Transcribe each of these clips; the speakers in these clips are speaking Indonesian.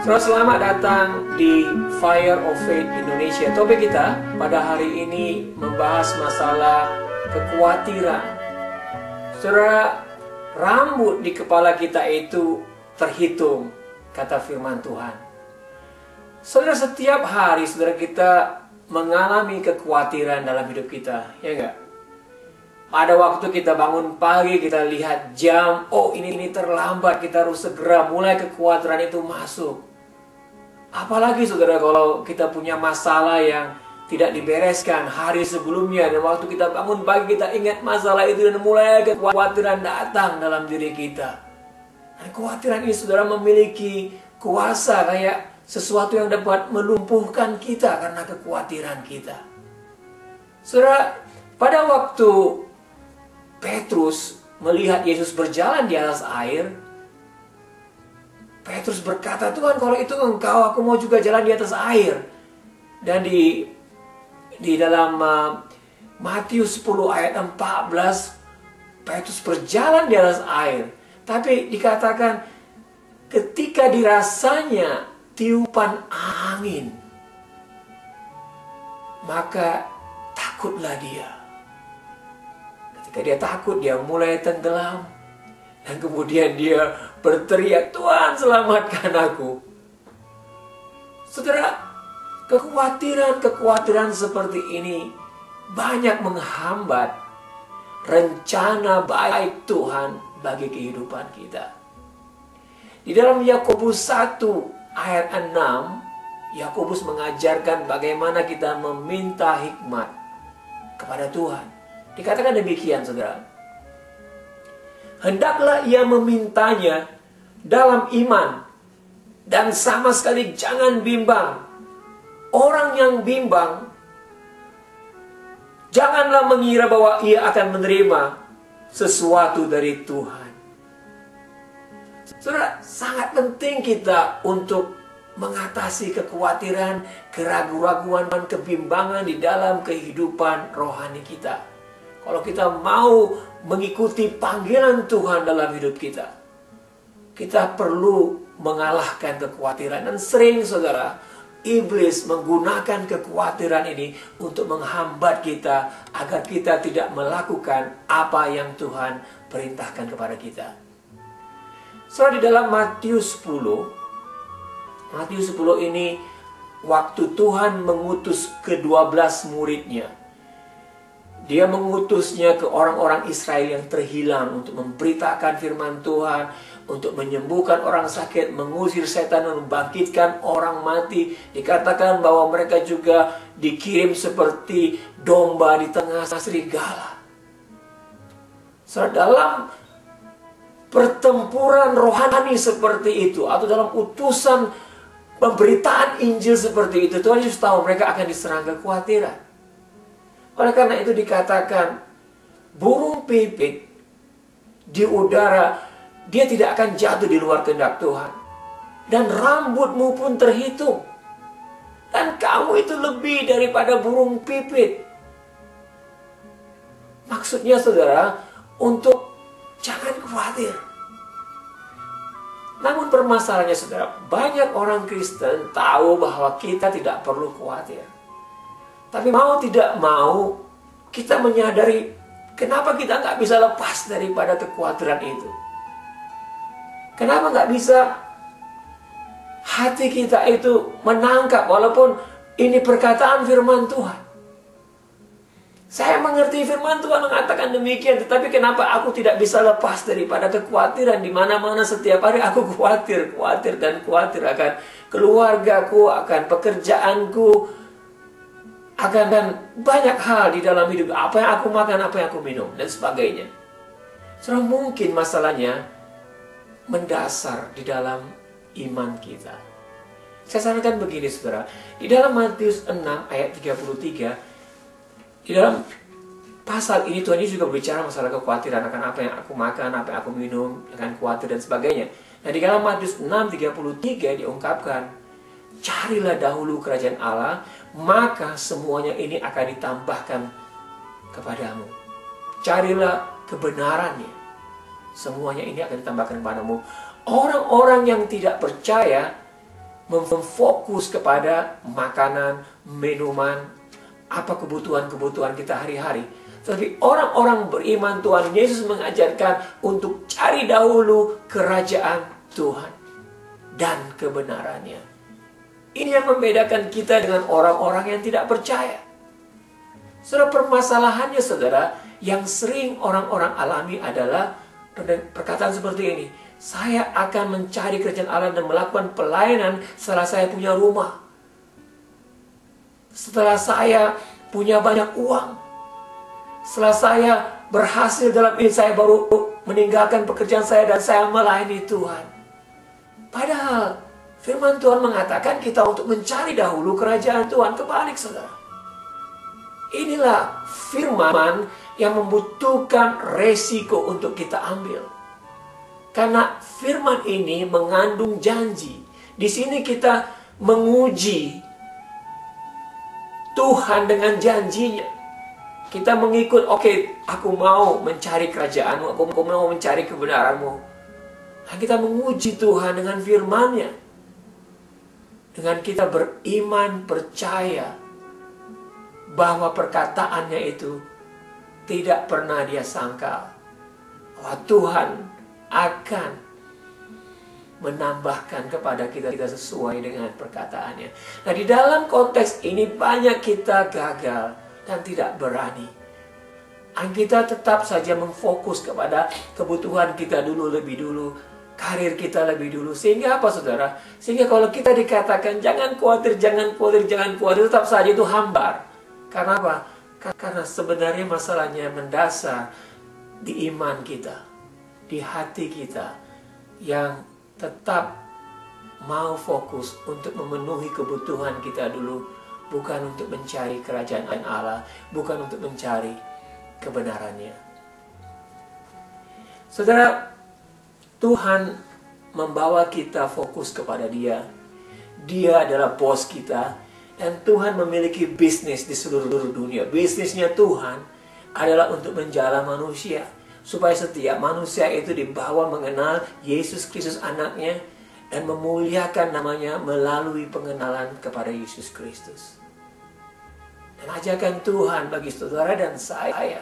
Selamat datang di Fire of Faith Indonesia. Topik kita pada hari ini membahas masalah kekhawatiran. Saudara, rambut di kepala kita itu terhitung, kata firman Tuhan. Saudara, setiap hari saudara kita mengalami kekhawatiran dalam hidup kita, ya enggak? Pada waktu kita bangun pagi, kita lihat jam, oh ini terlambat, kita harus segera mulai kekhawatiran itu masuk. Apalagi saudara kalau kita punya masalah yang tidak dibereskan hari sebelumnya, dan waktu kita bangun pagi kita ingat masalah itu dan mulai kekhawatiran datang dalam diri kita. Dan kekhawatiran ini saudara memiliki kuasa kayak sesuatu yang dapat melumpuhkan kita karena kekhawatiran kita. Saudara, pada waktu Petrus melihat Yesus berjalan di atas air, Petrus berkata, "Tuhan, kalau itu Engkau, aku mau juga jalan di atas air." Dan di dalam Matius 10 ayat 14, Petrus berjalan di atas air. Tapi dikatakan ketika dirasanya tiupan angin, maka takutlah dia. Ketika dia takut, dia mulai tenggelam. Dan kemudian dia berteriak, "Tuhan, selamatkan aku." Saudara, kekhawatiran seperti ini banyak menghambat rencana baik Tuhan bagi kehidupan kita. Di dalam Yakobus 1 ayat 6, Yakobus mengajarkan bagaimana kita meminta hikmat kepada Tuhan. Dikatakan demikian, saudara. Hendaklah ia memintanya dalam iman, dan sama sekali jangan bimbang. Orang yang bimbang, janganlah mengira bahwa ia akan menerima sesuatu dari Tuhan. Saudara, sangat penting kita untuk mengatasi kekhawatiran, keraguan-raguan, dan kebimbangan di dalam kehidupan rohani kita. Kalau kita mau mengikuti panggilan Tuhan dalam hidup kita, kita perlu mengalahkan kekhawatiran. Dan sering saudara, iblis menggunakan kekhawatiran ini untuk menghambat kita agar kita tidak melakukan apa yang Tuhan perintahkan kepada kita. Saudara, di dalam Matius 10 ini waktu Tuhan mengutus ke-12 muridnya. Dia mengutusnya ke orang-orang Israel yang terhilang untuk memberitakan firman Tuhan, untuk menyembuhkan orang sakit, mengusir setan, membangkitkan orang mati. Dikatakan bahwa mereka juga dikirim seperti domba di tengah serigala. So, dalam pertempuran rohani seperti itu, atau dalam utusan pemberitaan Injil seperti itu, Tuhan Yesus tahu mereka akan diserang kekhawatiran. Oleh karena itu dikatakan, burung pipit di udara, dia tidak akan jatuh di luar kehendak Tuhan. Dan rambutmu pun terhitung. Dan kamu itu lebih daripada burung pipit. Maksudnya saudara, untuk jangan khawatir. Namun permasalahannya saudara, banyak orang Kristen tahu bahwa kita tidak perlu khawatir. Tapi mau tidak mau, kita menyadari kenapa kita nggak bisa lepas daripada kekhawatiran itu. Kenapa nggak bisa hati kita itu menangkap walaupun ini perkataan firman Tuhan. Saya mengerti firman Tuhan mengatakan demikian, tetapi kenapa aku tidak bisa lepas daripada kekhawatiran? Di mana-mana setiap hari aku khawatir akan keluargaku, akan pekerjaanku, akan banyak hal di dalam hidup. Apa yang aku makan, apa yang aku minum, dan sebagainya. Saudara, mungkin masalahnya mendasar di dalam iman kita. Saya sarankan begini saudara. Di dalam Matius 6 ayat 33, di dalam pasal ini Tuhan Yesus juga berbicara masalah kekhawatiran akan apa yang aku makan, apa yang aku minum, akan khawatir dan sebagainya. Nah, di dalam Matius 6:33 diungkapkan, carilah dahulu kerajaan Allah, maka semuanya ini akan ditambahkan kepadamu. Carilah kebenarannya, semuanya ini akan ditambahkan kepadamu. Orang-orang yang tidak percaya memfokus kepada makanan, minuman, apa kebutuhan-kebutuhan kita hari-hari. Tapi orang-orang beriman, Tuhan Yesus mengajarkan untuk cari dahulu kerajaan Tuhan dan kebenarannya. Ini yang membedakan kita dengan orang-orang yang tidak percaya. Saudara, permasalahannya saudara, yang sering orang-orang alami adalah perkataan seperti ini. Saya akan mencari kerajaan Allah dan melakukan pelayanan setelah saya punya rumah. Setelah saya punya banyak uang. Setelah saya berhasil dalam hidup, saya baru meninggalkan pekerjaan saya dan saya melayani Tuhan. Padahal firman Tuhan mengatakan kita untuk mencari dahulu kerajaan Tuhan. Kebalik saudara. Inilah firman yang membutuhkan resiko untuk kita ambil. Karena firman ini mengandung janji. Di sini kita menguji Tuhan dengan janjinya. Kita mengikut, oke, aku mau mencari kerajaanmu, aku mau mencari kebenaranmu. Nah, kita menguji Tuhan dengan firman-Nya. Dengan kita beriman, percaya bahwa perkataannya itu tidak pernah dia sangkal. Bahwa Tuhan akan menambahkan kepada kita sesuai dengan perkataannya. Nah, di dalam konteks ini banyak kita gagal dan tidak berani. Dan kita tetap saja memfokus kepada kebutuhan kita dulu, lebih dulu, karir kita lebih dulu. Sehingga apa saudara? Sehingga kalau kita dikatakan jangan khawatir, jangan khawatir, jangan khawatir, tetap saja itu hambar. Karena apa? Karena sebenarnya masalahnya mendasar di iman kita, di hati kita, yang tetap mau fokus untuk memenuhi kebutuhan kita dulu, bukan untuk mencari kerajaan Allah, bukan untuk mencari kebenarannya. Saudara, Tuhan membawa kita fokus kepada Dia. Dia adalah bos kita, dan Tuhan memiliki bisnis di seluruh dunia. Bisnisnya Tuhan adalah untuk menjala manusia, supaya setiap manusia itu dibawa mengenal Yesus Kristus anaknya dan memuliakan namanya melalui pengenalan kepada Yesus Kristus. Dan ajakan Tuhan bagi saudara dan saya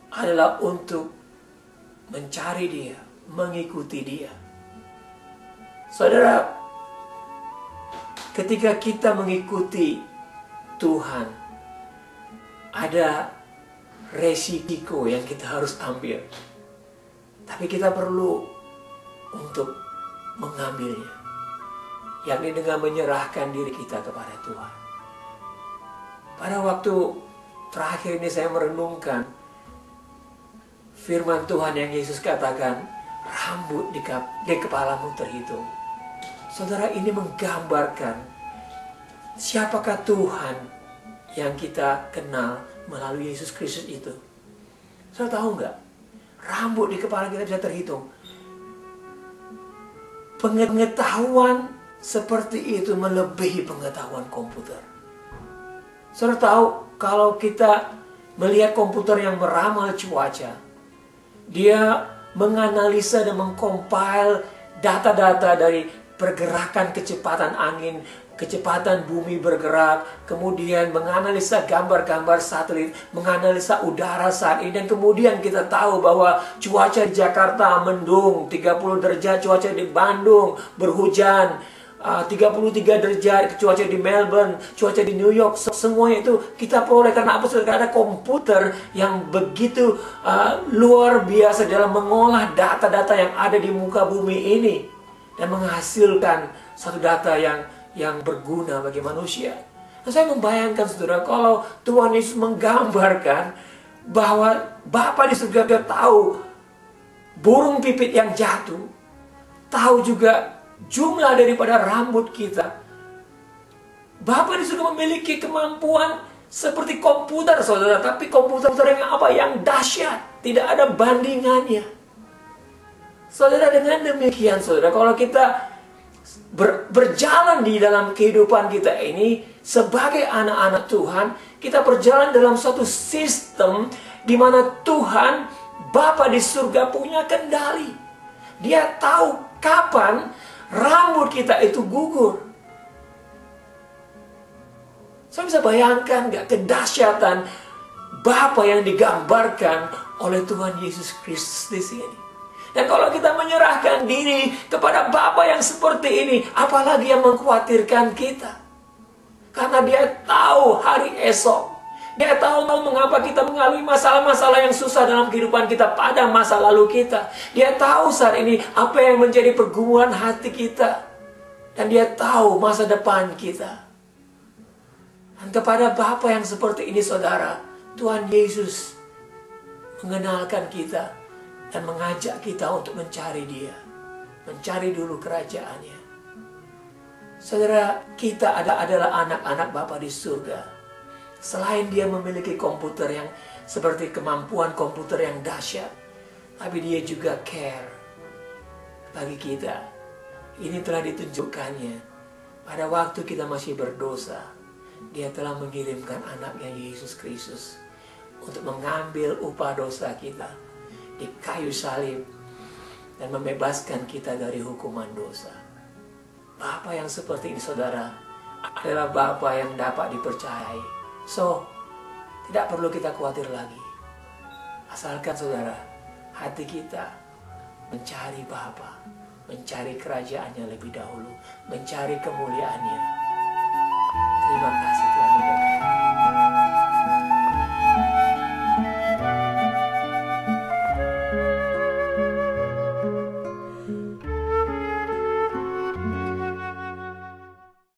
adalah untuk mencari Dia, mengikuti Dia. Saudara, ketika kita mengikuti Tuhan, ada resiko yang kita harus ambil. Tapi kita perlu untuk mengambilnya, yakni dengan menyerahkan diri kita kepada Tuhan. Pada waktu terakhir ini saya merenungkan firman Tuhan yang Yesus katakan, rambut di kepalamu terhitung. Saudara, ini menggambarkan siapakah Tuhan yang kita kenal melalui Yesus Kristus itu. Saudara tahu nggak? Rambut di kepala kita bisa terhitung. Pengetahuan seperti itu melebihi pengetahuan komputer. Saudara tahu, kalau kita melihat komputer yang meramal cuaca, dia menganalisa dan mengcompile data-data dari pergerakan kecepatan angin, kecepatan bumi bergerak, kemudian menganalisa gambar-gambar satelit, menganalisa udara saat ini, dan kemudian kita tahu bahwa cuaca di Jakarta mendung 30 derajat, cuaca di Bandung berhujan 33 derajat, cuaca di Melbourne, cuaca di New York, semuanya itu kita peroleh karena apa? Sudah ada komputer yang begitu luar biasa dalam mengolah data-data yang ada di muka bumi ini dan menghasilkan satu data yang berguna bagi manusia. Nah, saya membayangkan saudara, kalau Tuhan Yesus menggambarkan bahwa Bapa di surga dia tahu burung pipit yang jatuh, tahu juga jumlah daripada rambut kita. Bapa di surga memiliki kemampuan seperti komputer saudara, tapi komputer yang apa? Yang dahsyat, tidak ada bandingannya. Saudara, dengan demikian saudara, kalau kita berjalan di dalam kehidupan kita ini sebagai anak-anak Tuhan, kita berjalan dalam suatu sistem di mana Tuhan Bapa di surga punya kendali. Dia tahu kapan rambut kita itu gugur. Saya bisa bayangkan gak kedahsyatan Bapa yang digambarkan oleh Tuhan Yesus Kristus di sini. Dan kalau kita menyerahkan diri kepada Bapa yang seperti ini, apalagi yang mengkhawatirkan kita. Karena Dia tahu hari esok. Dia tahu mengapa kita mengalami masalah-masalah yang susah dalam kehidupan kita pada masa lalu kita. Dia tahu saat ini apa yang menjadi pergumulan hati kita. Dan Dia tahu masa depan kita. Dan kepada Bapa yang seperti ini, saudara, Tuhan Yesus mengenalkan kita dan mengajak kita untuk mencari Dia. Mencari dulu kerajaan-Nya. Saudara, kita adalah anak-anak Bapa di surga. Selain Dia memiliki komputer yang seperti kemampuan komputer yang dahsyat, tapi Dia juga care bagi kita. Ini telah ditunjukkannya pada waktu kita masih berdosa. Dia telah mengirimkan anaknya Yesus Kristus untuk mengambil upah dosa kita di kayu salib dan membebaskan kita dari hukuman dosa. Bapa yang seperti ini, saudara, adalah Bapa yang dapat dipercayai. So, tidak perlu kita khawatir lagi. Asalkan, saudara, hati kita mencari Bapa, mencari kerajaannya lebih dahulu, mencari kemuliaannya.